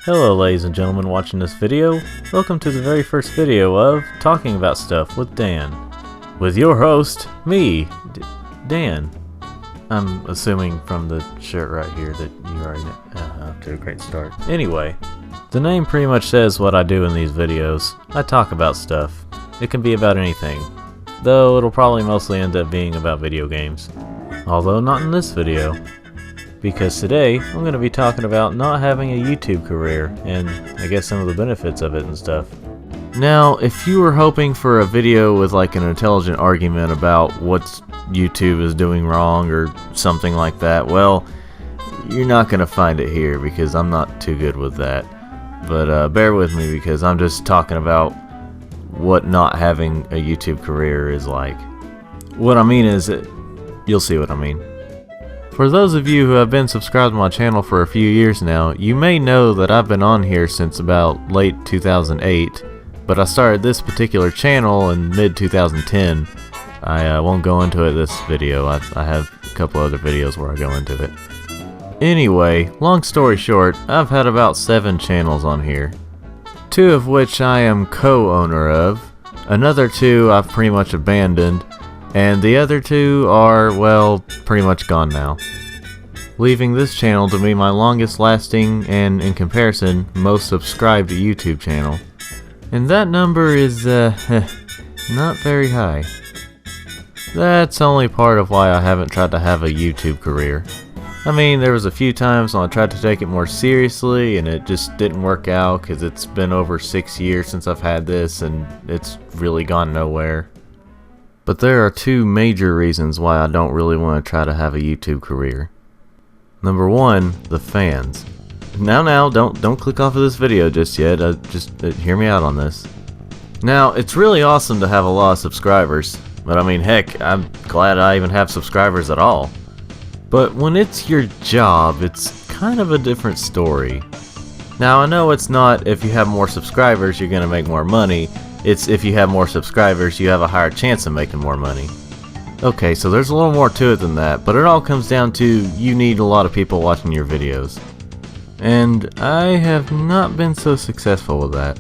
Hello ladies and gentlemen watching this video, welcome to the very first video of Talking About Stuff with Dan. With your host, me, Dan. I'm assuming from the shirt right here that you already know. Off to a great start. Anyway, the name pretty much says what I do in these videos. I talk about stuff. It can be about anything, though it'll probably mostly end up being about video games. Although not in this video, because today I'm going to be talking about not having a YouTube career and I guess some of the benefits of it and stuff. Now, if you were hoping for a video with like an intelligent argument about what YouTube is doing wrong or something like that, well, you're not going to find it here because I'm not too good with that. But bear with me because I'm just talking about what not having a YouTube career is like. What I mean is, you'll see what I mean. For those of you who have been subscribed to my channel for a few years now, you may know that I've been on here since about late 2008, but I started this particular channel in mid-2010. I won't go into it this video. I have a couple other videos where I go into it. Anyway, long story short, I've had about 7 channels on here. 2 of which I am co-owner of, another 2 I've pretty much abandoned, and the other 2 are, well, pretty much gone now. Leaving this channel to be my longest lasting and, in comparison, most subscribed YouTube channel. And that number is, not very high. That's only part of why I haven't tried to have a YouTube career. I mean, there was a few times when I tried to take it more seriously and it just didn't work out because it's been over 6 years since I've had this and it's really gone nowhere. But there are 2 major reasons why I don't really want to try to have a YouTube career. Number 1, the fans. Now, don't click off of this video just yet. Just hear me out on this. Now, it's really awesome to have a lot of subscribers, but I mean, heck, I'm glad I even have subscribers at all. But when it's your job, it's kind of a different story. Now, I know it's not if you have more subscribers, you're gonna make more money. It's if you have more subscribers, you have a higher chance of making more money. Okay, so there's a little more to it than that, but it all comes down to you need a lot of people watching your videos. And I have not been so successful with that.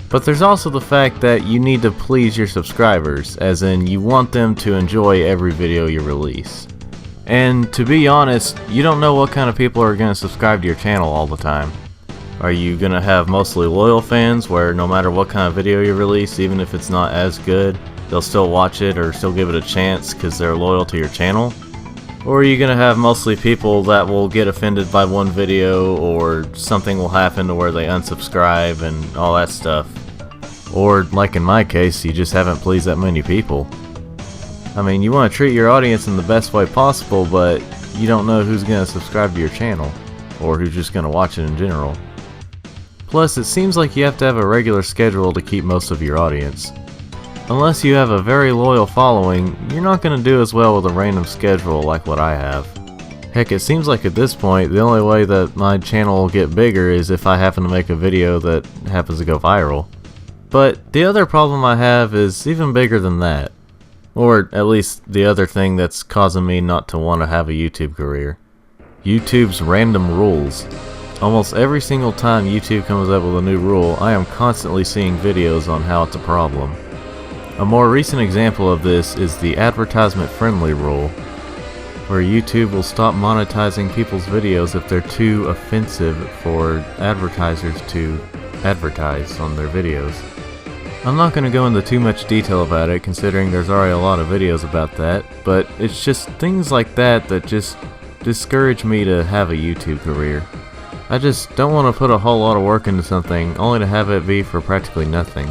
But there's also the fact that you need to please your subscribers, as in you want them to enjoy every video you release. And to be honest, you don't know what kind of people are going to subscribe to your channel all the time. Are you going to have mostly loyal fans where no matter what kind of video you release, even if it's not as good, they'll still watch it or still give it a chance because they're loyal to your channel? Or are you going to have mostly people that will get offended by one video or something will happen to where they unsubscribe and all that stuff? Or, like in my case, you just haven't pleased that many people. I mean, you want to treat your audience in the best way possible, but you don't know who's going to subscribe to your channel, or who's just going to watch it in general. Plus, it seems like you have to have a regular schedule to keep most of your audience. Unless you have a very loyal following, you're not going to do as well with a random schedule like what I have. Heck, it seems like at this point, the only way that my channel will get bigger is if I happen to make a video that happens to go viral. But the other problem I have is even bigger than that. Or at least the other thing that's causing me not to want to have a YouTube career. YouTube's random rules. Almost every single time YouTube comes up with a new rule, I am constantly seeing videos on how it's a problem. A more recent example of this is the advertisement-friendly rule, where YouTube will stop monetizing people's videos if they're too offensive for advertisers to advertise on their videos. I'm not going to go into too much detail about it considering there's already a lot of videos about that, but it's just things like that that just discourage me to have a YouTube career. I just don't want to put a whole lot of work into something only to have it be for practically nothing.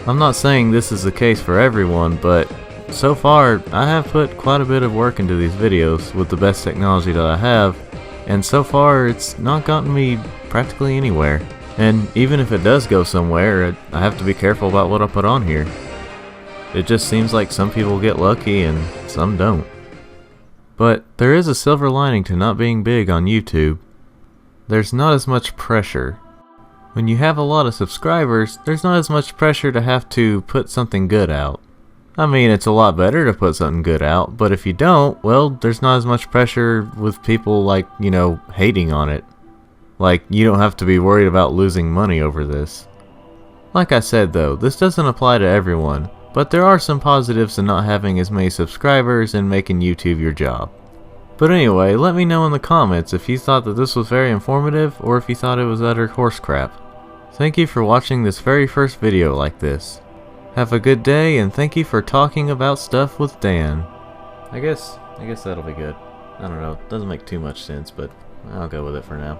I'm not saying this is the case for everyone, but so far I have put quite a bit of work into these videos with the best technology that I have, and so far it's not gotten me practically anywhere. And even if it does go somewhere, I have to be careful about what I put on here. It just seems like some people get lucky and some don't. But there is a silver lining to not being big on YouTube. There's not as much pressure. When you have a lot of subscribers, there's not as much pressure to have to put something good out. I mean, it's a lot better to put something good out, but if you don't, well, there's not as much pressure with people like, hating on it. Like, you don't have to be worried about losing money over this. Like I said though, this doesn't apply to everyone, but there are some positives to not having as many subscribers and making YouTube your job. But anyway, let me know in the comments if you thought that this was very informative or if you thought it was utter horse crap. Thank you for watching this very first video like this. Have a good day and thank you for talking about stuff with Dan. I guess that'll be good. I don't know, it doesn't make too much sense, but I'll go with it for now.